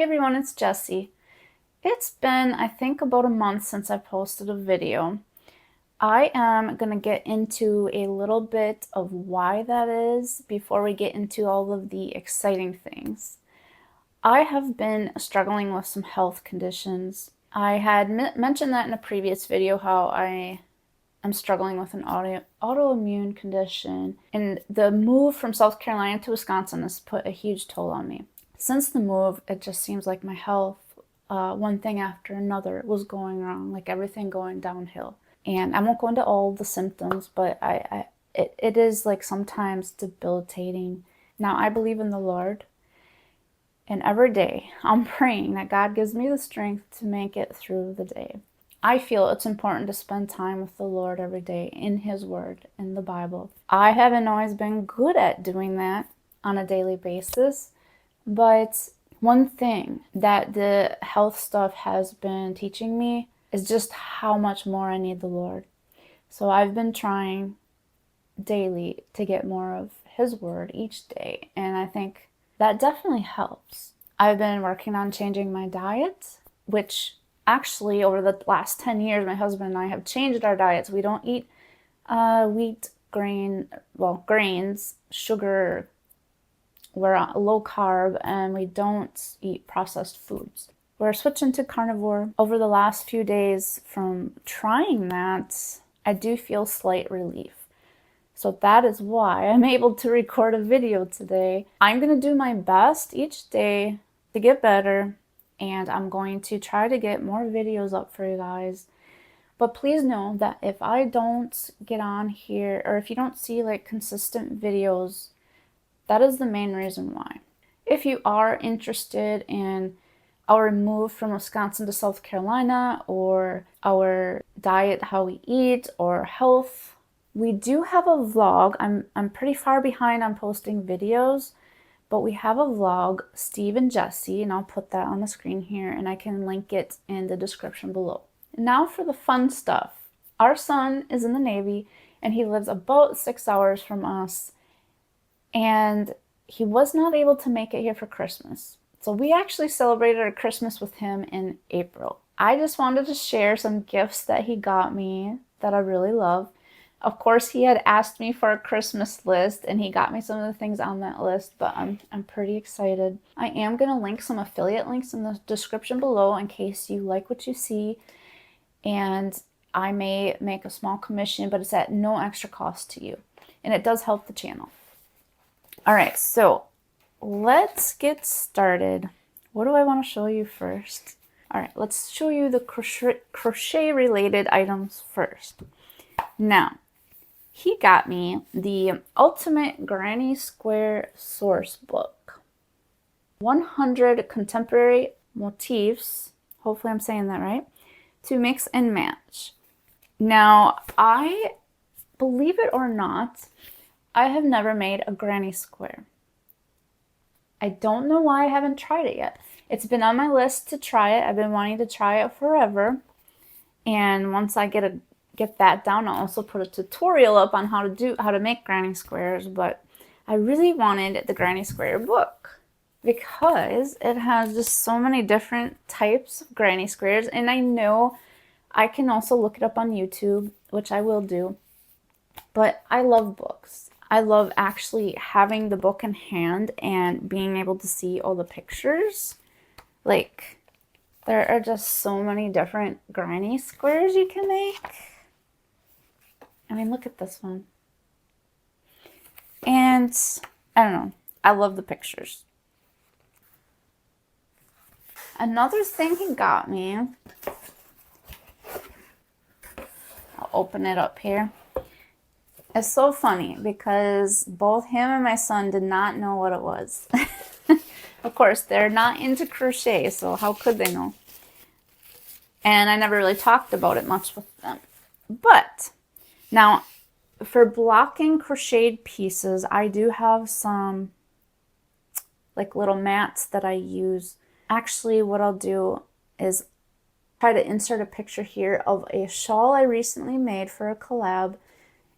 Hey everyone, it's Jessie. It's been, I think, about a month since I posted a video. I am going to get into a little bit of why that is before we get into all of the exciting things. I have been struggling with some health conditions. I had mentioned that in a previous video how I am struggling with an autoimmune condition, and the move from South Carolina to Wisconsin has put a huge toll on me. Since the move, it just seems like my health, one thing after another, was going wrong, like everything going downhill. And I won't go into all the symptoms, but it is like sometimes debilitating. Now, I believe in the Lord, and every day I'm praying that God gives me the strength to make it through the day. I feel it's important to spend time with the Lord every day in His Word, in the Bible. I haven't always been good at doing that on a daily basis. But one thing that the health stuff has been teaching me is just how much more I need the Lord. So I've been trying daily to get more of His Word each day, and I think that definitely helps. I've been working on changing my diet, which actually over the last 10 years, my husband and I have changed our diets. We don't eat wheat, grains, sugar. We're low carb, and we don't eat processed foods. We're switching to carnivore. Over the last few days from trying that, I do feel slight relief. So that is why I'm able to record a video today. I'm going to do my best each day to get better, and I'm going to try to get more videos up for you guys. But please know that if I don't get on here, or if you don't see like consistent videos, that is the main reason why. If you are interested in our move from Wisconsin to South Carolina, or our diet, how we eat, or health, we do have a vlog. I'm pretty far behind on posting videos, but we have a vlog, Steve and Jessie, and I'll put that on the screen here, and I can link it in the description below. Now for the fun stuff. Our son is in the Navy, and he lives about 6 hours from us. And he was not able to make it here for Christmas. So we actually celebrated our Christmas with him in April. I just wanted to share some gifts that he got me that I really love. Of course, he had asked me for a Christmas list, and he got me some of the things on that list, but I'm pretty excited. I am going to link some affiliate links in the description below in case you like what you see, and I may make a small commission, but it's at no extra cost to you, and it does help the channel. All right, so let's get started. What do I want to show you first? All right, let's show you the crochet related items first. Now, he got me the Ultimate Granny Square Source Book. 100 contemporary motifs, hopefully I'm saying that right, to mix and match. Now, I believe it or not, I have never made a granny square. I don't know why I haven't tried it yet. It's been on my list to try it. I've been wanting to try it forever. And once I get that down, I'll also put a tutorial up on how to make granny squares. But I really wanted the granny square book because it has just so many different types of granny squares. And I know I can also look it up on YouTube, which I will do. But I love books. I love actually having the book in hand and being able to see all the pictures. Like, there are just so many different granny squares you can make. I mean, look at this one. And, I don't know, I love the pictures. Another thing he got me, I'll open it up here. It's so funny because both him and my son did not know what it was. Of course, they're not into crochet, so how could they know? And I never really talked about it much with them. But now, for blocking crocheted pieces, I do have some like little mats that I use. Actually, what I'll do is try to insert a picture here of a shawl I recently made for a collab.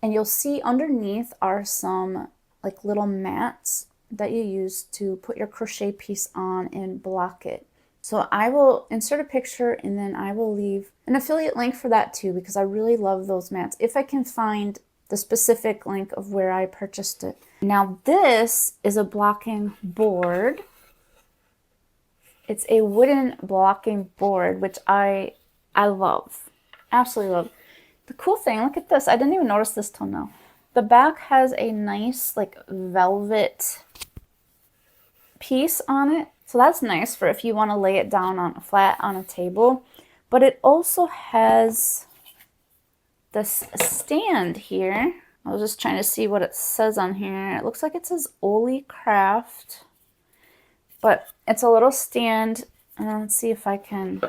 And you'll see underneath are some like little mats that you use to put your crochet piece on and block it. So I will insert a picture and then I will leave an affiliate link for that too, because I really love those mats. If I can find the specific link of where I purchased it. Now this is a blocking board. It's a wooden blocking board, which I love. Absolutely love. The cool thing, look at this. I didn't even notice this till now. The back has a nice like velvet piece on it. So that's nice for if you want to lay it down on a flat on a table. But it also has this stand here. I was just trying to see what it says on here. It looks like it says Oli Craft. But it's a little stand. Let's see if I can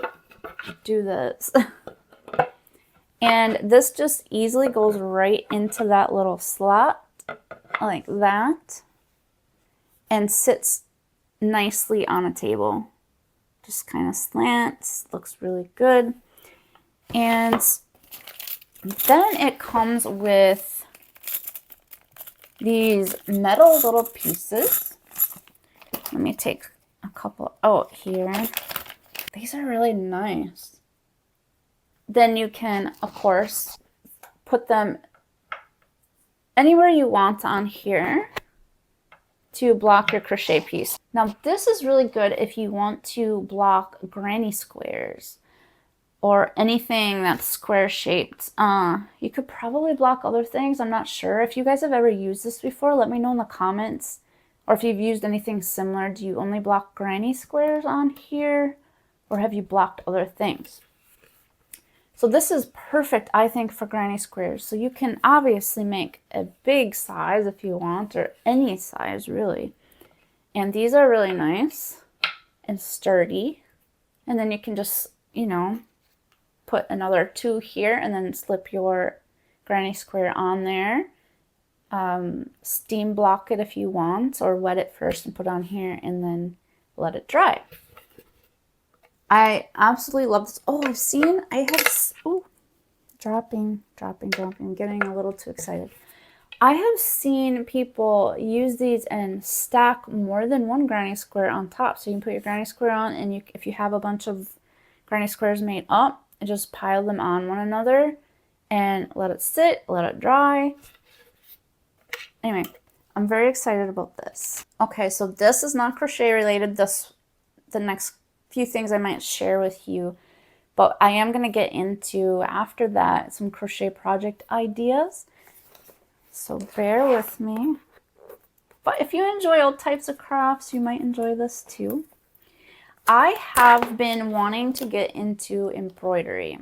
do this. And this just easily goes right into that little slot like that and sits nicely on a table. Just kind of slants, looks really good. And then it comes with these metal little pieces. Let me take a couple out here. These are really nice. Then you can, of course, put them anywhere you want on here to block your crochet piece. Now this is really good if you want to block granny squares or anything that's square shaped. You could probably block other things. I'm not sure. If you guys have ever used this before, let me know in the comments. Or if you've used anything similar. Do you only block granny squares on here? Or have you blocked other things? So this is perfect, I think, for granny squares. So you can obviously make a big size if you want, or any size really. And these are really nice and sturdy. And then you can just, you know, put another 2 here and then slip your granny square on there. Steam block it if you want, or wet it first and put it on here and then let it dry. I absolutely love this. Oh, I have, oh, dropping, getting a little too excited. I have seen people use these and stack more than one granny square on top. So you can put your granny square on, and if you have a bunch of granny squares made up, just pile them on one another and let it sit, let it dry. Anyway, I'm very excited about this. Okay, so this is not crochet related. The next few things I might share with you, but I am going to get into, after that, some crochet project ideas. So bear with me. But if you enjoy all types of crafts, you might enjoy this too. I have been wanting to get into embroidery.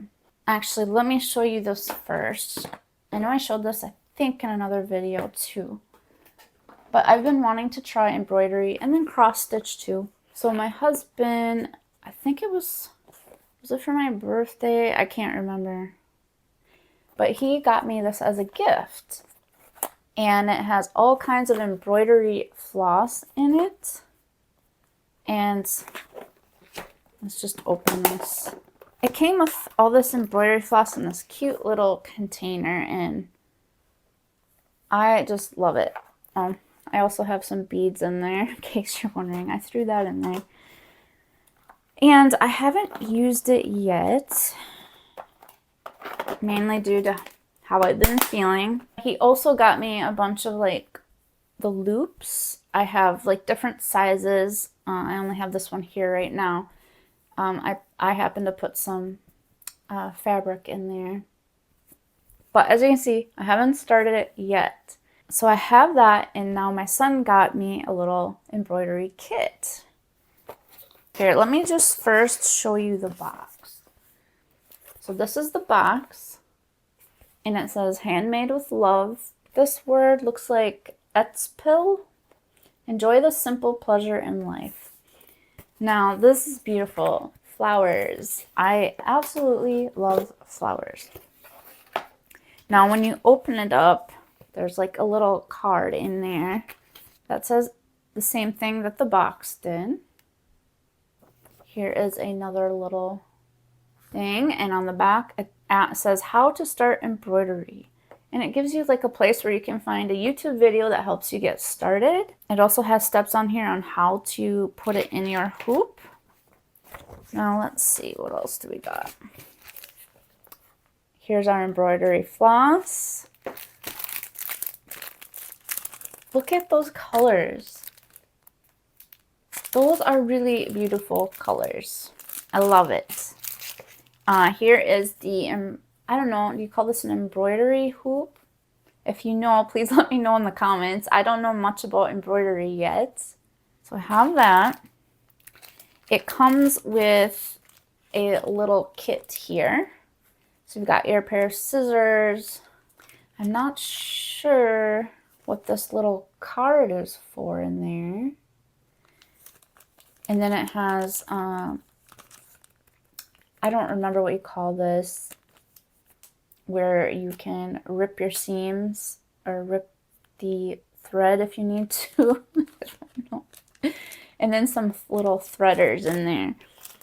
Actually, let me show you this first. I know I showed this, I think, in another video too. But I've been wanting to try embroidery and then cross stitch too. So my husband, I think was it for my birthday? I can't remember. But he got me this as a gift. And it has all kinds of embroidery floss in it. And let's just open this. It came with all this embroidery floss in this cute little container, and I just love it. I also have some beads in there, in case you're wondering. I threw that in there. And I haven't used it yet, mainly due to how I've been feeling. He also got me a bunch of like the loops. I have like different sizes. I only have this one here right now. I happen to put some fabric in there. But as you can see, I haven't started it yet. So I have that, and now my son got me a little embroidery kit. Here, let me just first show you the box. So this is the box, and it says handmade with love. This word looks like Etspill. Enjoy the simple pleasure in life. Now, this is beautiful. Flowers. I absolutely love flowers. Now, when you open it up, there's like a little card in there that says the same thing that the box did. Here is another little thing, and on the back it says how to start embroidery. And it gives you like a place where you can find a YouTube video that helps you get started. It also has steps on here on how to put it in your hoop. Now let's see, what else do we got? Here's our embroidery floss. Look at those colors. Those are really beautiful colors. I love it. Here is the, I don't know, do you call this an embroidery hoop? If you know, please let me know in the comments. I don't know much about embroidery yet. So I have that. It comes with a little kit here. So you've got your pair of scissors. I'm not sure what this little card is for in there. And then it has, I don't remember what you call this, where you can rip your seams or rip the thread if you need to. I don't know. And then some little threaders in there.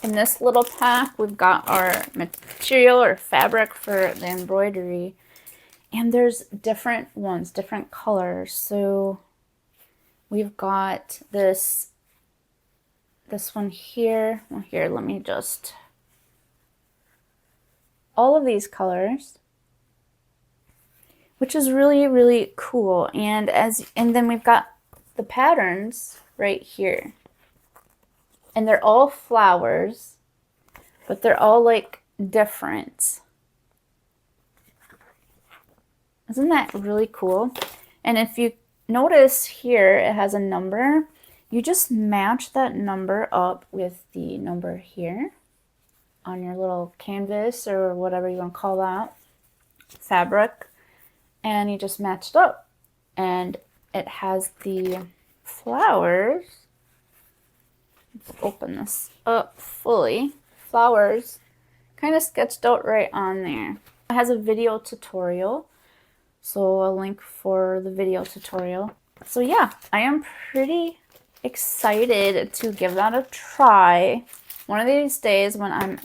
In this little pack, we've got our material or fabric for the embroidery. And there's different ones, different colors. So we've got this one here. Well, here, let me just... all of these colors, which is really, really cool. And then we've got the patterns right here. And they're all flowers, but they're all like different. Isn't that really cool? And if you notice here, it has a number. You just match that number up with the number here on your little canvas or whatever you want to call that, fabric. And you just match it up. And it has the flowers. Let's open this up fully. Flowers kind of sketched out right on there. It has a video tutorial, so a link for the video tutorial. So yeah, I am pretty excited to give that a try one of these days when I'm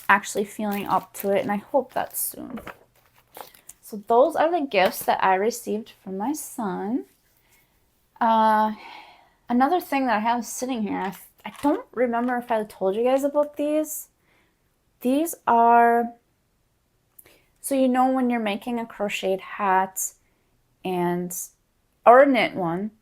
actually feeling up to it, and I hope that's soon. So those are the gifts that I received from my son. Another thing that I have sitting here, I don't remember if I told you guys about these. These are, so you know when you're making a crocheted hat or a knit one,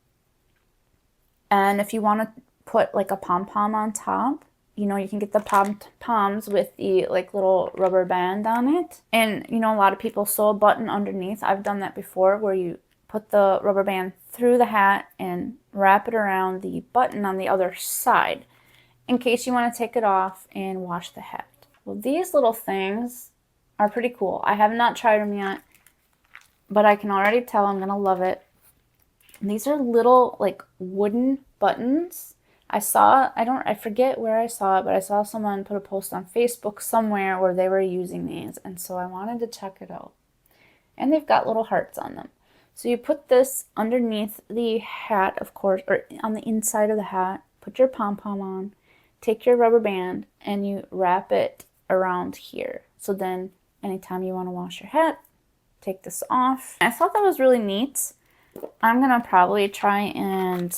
and if you want to put like a pom-pom on top, you know, you can get the pom-poms with the like little rubber band on it. And you know, a lot of people sew a button underneath. I've done that before, where you put the rubber band through the hat and wrap it around the button on the other side in case you want to take it off and wash the hat. Well, these little things are pretty cool. I have not tried them yet, but I can already tell I'm gonna love it. And these are little like wooden buttons. I forget where I saw it, but I saw someone put a post on Facebook somewhere where they were using these, and so I wanted to check it out. And they've got little hearts on them. So you put this underneath the hat, of course, or on the inside of the hat, put your pom-pom on, take your rubber band, and you wrap it around here. So then anytime you want to wash your hat, take this off. I thought that was really neat. I'm going to probably try and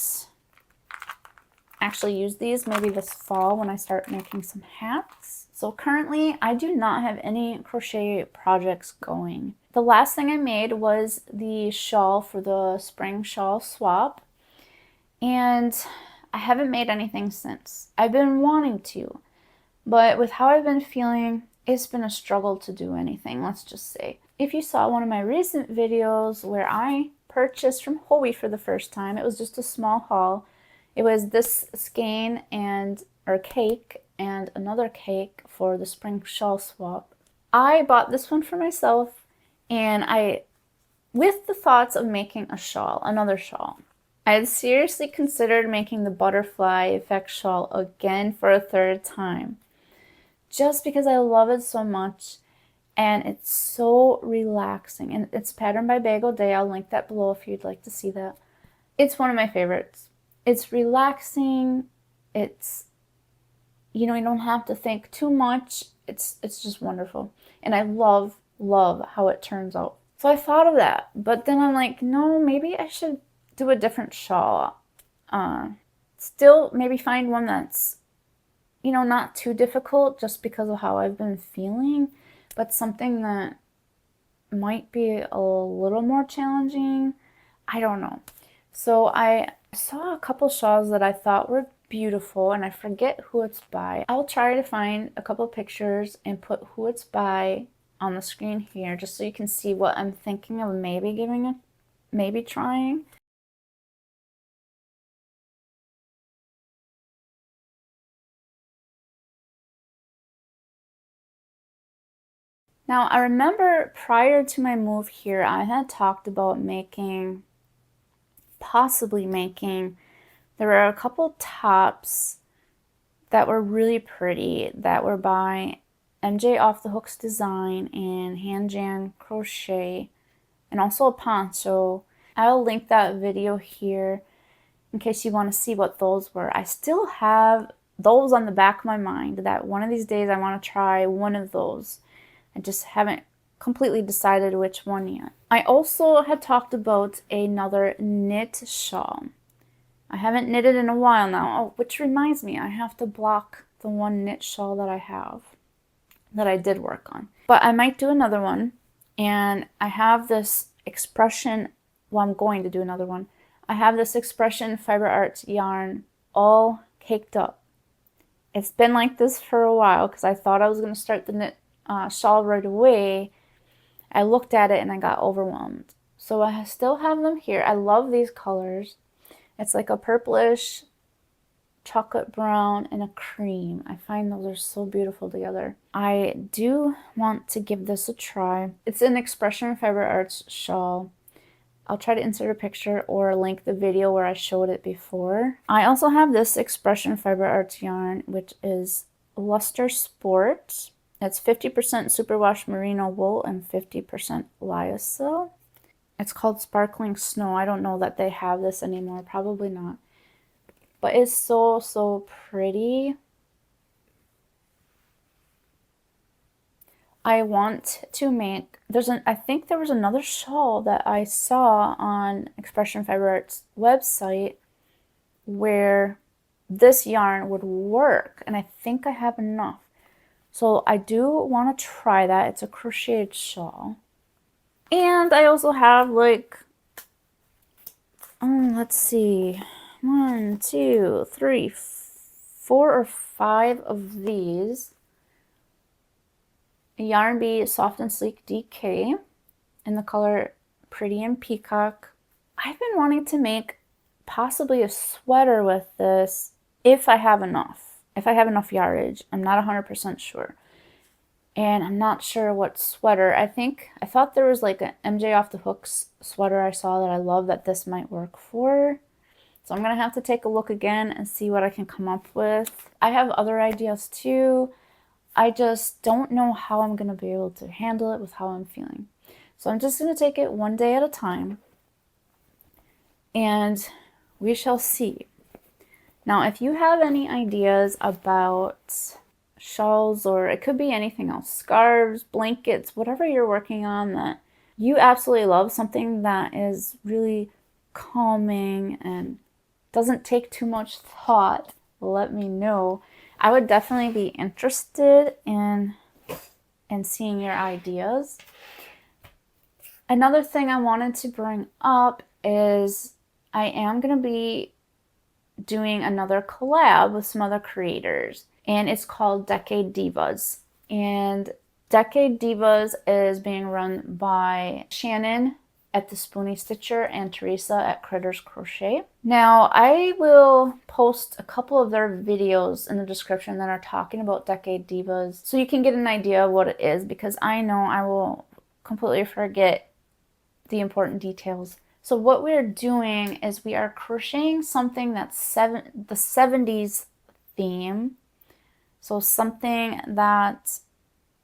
actually use these maybe this fall when I start making some hats. So currently I do not have any crochet projects going. The last thing I made was the shawl for the spring shawl swap, and I haven't made anything since. I've been wanting to, but with how I've been feeling, it's been a struggle to do anything, let's just say. If you saw one of my recent videos where I purchased from Hoey for the first time, it was just a small haul. It was this skein or cake and another cake for the spring shawl swap. I bought this one for myself, and with the thoughts of making a shawl, another shawl. I had seriously considered making the butterfly effect shawl again for a third time, just because I love it so much, and it's so relaxing. And it's patterned by Bagel Day. I'll link that below if you'd like to see that. It's one of my favorites. It's relaxing. It's, you know, you don't have to think too much. It's just wonderful. And I love how it turns out. So I thought of that, but then I'm like, no, maybe I should do a different shawl. Still maybe find one that's, you know, not too difficult just because of how I've been feeling, but something that might be a little more challenging. I don't know. So I saw a couple shawls that I thought were beautiful, and I forget who it's by. I'll try to find a couple pictures and put who it's by on the screen here, just so you can see what I'm thinking of maybe trying. Now, I remember prior to my move here, I had talked about possibly making, there were a couple tops that were really pretty that were by MJ Off the Hooks Design and Hand Jan Crochet, and also a poncho. I'll link that video here in case you want to see what those were. I still have those on the back of my mind that one of these days I want to try one of those. I just haven't completely decided which one yet. I also had talked about another knit shawl. I haven't knitted in a while now. Oh, which reminds me, I have to block the one knit shawl that I have, that I did work on. But I might do another one. And I have this expression, well, I'm going to do another one. I have this expression fiber arts yarn all caked up. It's been like this for a while because I thought I was going to start the knit shawl right away. I looked at it and I got overwhelmed. So I still have them here. I love these colors. It's like a purplish, chocolate brown, and a cream. I find those are so beautiful together. I do want to give this a try. It's an Expression Fiber Arts shawl. I'll try to insert a picture or link the video where I showed it before. I also have this Expression Fiber Arts yarn, which is Luster Sport. It's 50% superwash merino wool and 50% lyocell. It's called Sparkling Snow. I don't know that they have this anymore. Probably not. But it's so, so pretty. I want to make, I think there was another shawl that I saw on Expression Fiber Arts website where this yarn would work. And I think I have enough. So I do want to try that. It's a crocheted shawl. And I also have like, let's see, 1, 2, 3, 4 or 5 of these. Yarn Bee Soft and Sleek DK in the color Pretty and Peacock. I've been wanting to make possibly a sweater with this if I have enough. If I have enough yardage. I'm not 100% sure. And I'm not sure what sweater. I thought there was like an MJ Off the Hooks sweater I saw that I love that this might work for. So I'm going to have to take a look again and see what I can come up with. I have other ideas too. I just don't know how I'm going to be able to handle it with how I'm feeling. So I'm just going to take it one day at a time. And we shall see. Now, if you have any ideas about shawls, or it could be anything else, scarves, blankets, whatever you're working on that you absolutely love, something that is really calming and doesn't take too much thought, let me know. I would definitely be interested in seeing your ideas. Another thing I wanted to bring up is I am going to be doing another collab with some other creators, and it's called Decade Divas. And Decade Divas is being run by Shannon at the Spoonie Stitcher and Teresa at Critters Crochet. Now, I will post a couple of their videos in the description that are talking about Decade Divas so you can get an idea of what it is, because I know I will completely forget the important details. So what we're doing is we are crocheting something that's the 70s theme. So something that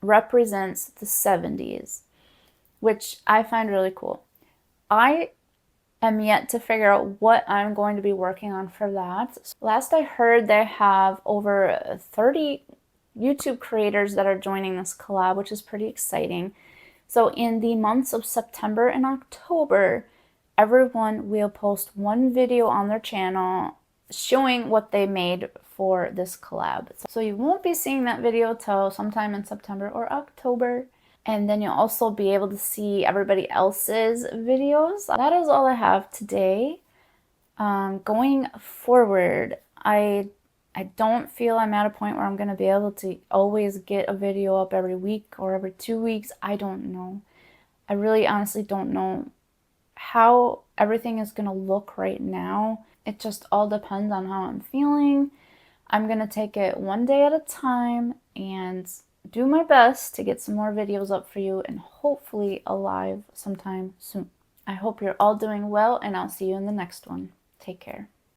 represents the 70s, which I find really cool. I am yet to figure out what I'm going to be working on for that. Last I heard, they have over 30 YouTube creators that are joining this collab, which is pretty exciting. So in the months of September and October, everyone will post one video on their channel showing what they made for this collab. So you won't be seeing that video till sometime in September or October. And then you'll also be able to see everybody else's videos. That is all I have today. Going forward, I don't feel I'm at a point where I'm going to be able to always get a video up every week or every 2 weeks. I don't know. I really honestly don't know how everything is going to look right now. It just all depends on how I'm feeling. I'm going to take it one day at a time and do my best to get some more videos up for you and hopefully alive sometime soon. I hope you're all doing well, and I'll see you in the next one. Take care.